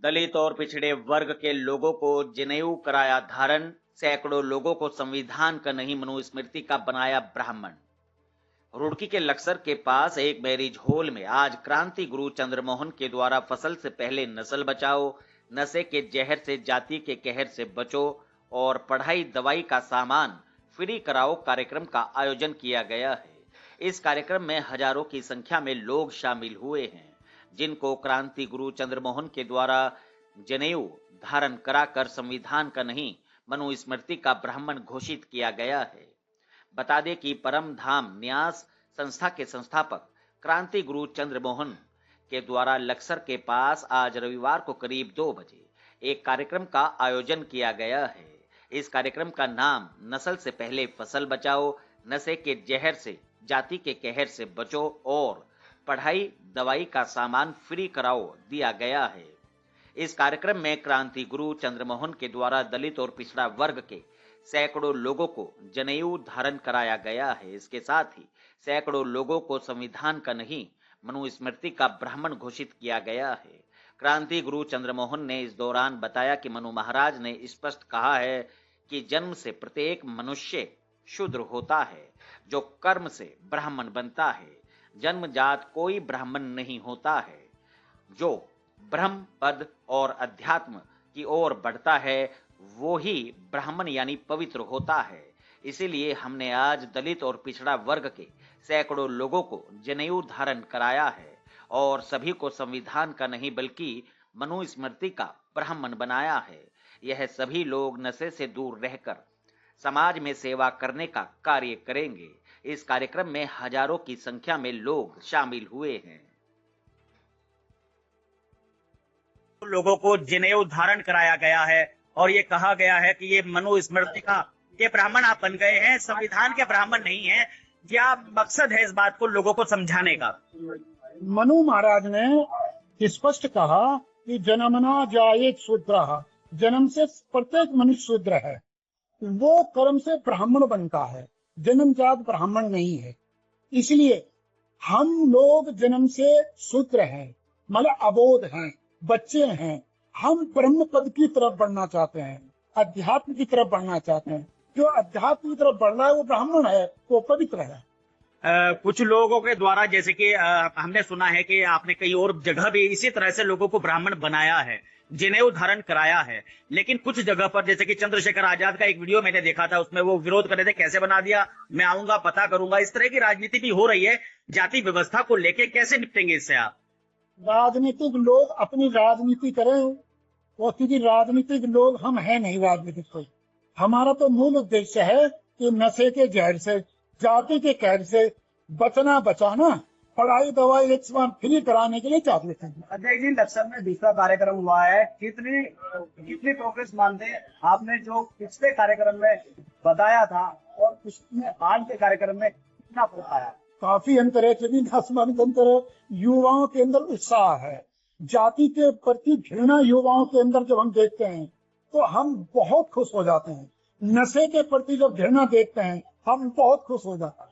दलित और पिछड़े वर्ग के लोगों को जनेऊ कराया धारण, सैकड़ों लोगों को संविधान का नहीं मनुस्मृति का बनाया ब्राह्मण। रुड़की के लक्सर के पास एक मैरिज हॉल में आज क्रांति गुरु चंद्रमोहन के द्वारा फसल से पहले नस्ल बचाओ, नशे के जहर से जाति के कहर से बचो और पढ़ाई दवाई का सामान फ्री कराओ कार्यक्रम का आयोजन किया गया है। इस कार्यक्रम में हजारों की संख्या में लोग शामिल हुए हैं, जिनको क्रांति गुरु चंद्रमोहन के द्वारा जनेऊ धारण कराकर संविधान का नहीं मनुस्मृति का ब्राह्मण घोषित किया गया है। बता दें कि परम धाम न्यास संस्था के संस्थापक क्रांति गुरु चंद्रमोहन के द्वारा लक्सर के पास आज रविवार को करीब 2 बजे एक कार्यक्रम का आयोजन किया गया है। इस कार्यक्रम का नाम नस्ल से पहले फसल बचाओ, नशे के जहर से जाति के कहर से बचो और पढ़ाई दवाई का सामान फ्री कराओ दिया गया है। इस कार्यक्रम में क्रांति गुरु चंद्रमोहन के द्वारा दलित और पिछड़ा वर्ग के सैकड़ों लोगों को जनेऊ धारण कराया गया है। इसके साथ ही सैकड़ों लोगों को संविधान का नहीं मनुस्मृति का ब्राह्मण घोषित किया गया है। क्रांति गुरु चंद्रमोहन ने इस दौरान बताया कि मनु महाराज ने स्पष्ट कहा है कि जन्म से प्रत्येक मनुष्य शूद्र होता है, जो कर्म से ब्राह्मण बनता है। जन्मजात कोई ब्राह्मण नहीं होता है। जो ब्रह्म पद और अध्यात्म की ओर बढ़ता है वो ही ब्राह्मण यानी पवित्र होता है। इसीलिए हमने आज दलित और पिछड़ा वर्ग के सैकड़ों लोगों को जनेऊ धारण कराया है और सभी को संविधान का नहीं बल्कि मनुस्मृति का ब्राह्मण बनाया है। यह सभी लोग नशे से दूर रहकर समाज में सेवा करने का कार्य करेंगे। इस कार्यक्रम में हजारों की संख्या में लोग शामिल हुए हैं। लोगों को जनेऊ धारण कराया गया है और ये कहा गया है कि ये मनुस्मृति का ये ब्राह्मण आप बन गए हैं, संविधान के ब्राह्मण नहीं है। क्या मकसद है इस बात को लोगों को समझाने का? मनु महाराज ने स्पष्ट कहा कि जन्मना जायेत शूद्रः, जन्म से प्रत्येक मनुष्य शूद्र है, वो कर्म से ब्राह्मण बनता है, जन्मजात ब्राह्मण नहीं है। इसलिए हम लोग जन्म से शूद्र हैं, मतलब अबोध हैं, बच्चे हैं। हम ब्रह्म पद की तरफ बढ़ना चाहते हैं, अध्यात्म की तरफ बढ़ना चाहते हैं। जो अध्यात्म की तरफ बढ़ रहा है वो ब्राह्मण है, वो पवित्र है। कुछ लोगों के द्वारा जैसे कि हमने सुना है कि आपने कई और जगह भी इसी तरह से लोगों को ब्राह्मण बनाया है, जनेऊ धारण कराया है। लेकिन कुछ जगह पर जैसे कि चंद्रशेखर आजाद का एक वीडियो मैंने देखा था, उसमें वो विरोध कर रहे थे, कैसे बना दिया, मैं आऊंगा पता करूंगा। इस तरह की राजनीति भी हो रही है। जाति व्यवस्था को लेके कैसे निपटेंगे इससे आप? राजनीतिक लोग अपनी राजनीति करें, वो क्योंकि राजनीतिक लोग हम हैं नहीं राजनीतिक कोई। हमारा तो मूल उद्देश्य है कि नशे के जहर से जाति के कहर से बचना बचाना, पढ़ाई दवाई एक समान फ्री कराने के लिए जागरूक हैं। अध्यक्ष जी, लक्सर में दूसरा कार्यक्रम हुआ है, कितनी प्रोग्रेस मानते हैं आपने जो पिछले कार्यक्रम में बताया था और उसमें आज के कार्यक्रम में कितना फर्क आया? काफी अंतर है, जमीन आसमान का अंतर है। युवाओं के अंदर उत्साह है, जाति के प्रति घृणा युवाओं के अंदर जब हम देखते हैं तो हम बहुत खुश हो जाते हैं। नशे के प्रति जब घृणा देखते हैं हम बहुत खुश हो जाते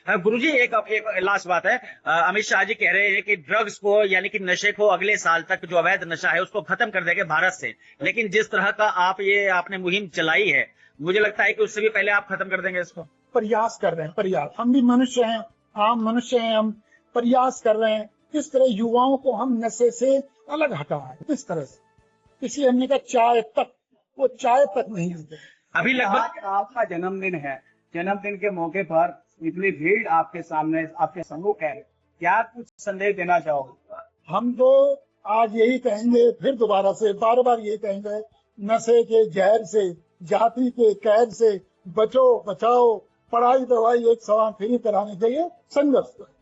हैं। गुरुजी, एक लास्ट बात है। अमित शाह जी कह रहे हैं कि ड्रग्स को यानी कि नशे को अगले साल तक जो अवैध नशा है उसको खत्म कर देंगे भारत से। लेकिन जिस तरह का आपने मुहिम चलाई है, मुझे लगता है कि उससे भी पहले आप खत्म कर देंगे इसको। प्रयास कर रहे हैं, प्रयास। हम भी मनुष्य हैं, आम मनुष्य हैं, हम प्रयास कर रहे हैं किस तरह युवाओं को हम नशे से अलग हटाएं, किस तरह से। इसलिए हमने कहा चाय तक नहीं होते। अभी लगभग आपका जन्मदिन है, जन्मदिन के मौके पर इतनी भीड़ आपके सामने, आपके सम्मुख है, क्या कुछ संदेश देना चाहोगे? हम तो आज यही कहेंगे, फिर दोबारा से बार बार यही कहेंगे, नशे के जहर से जाति के कहर से बचो बचाओ, पढ़ाई दवाई एक समान फ्री कराने के लिए संघर्ष करें।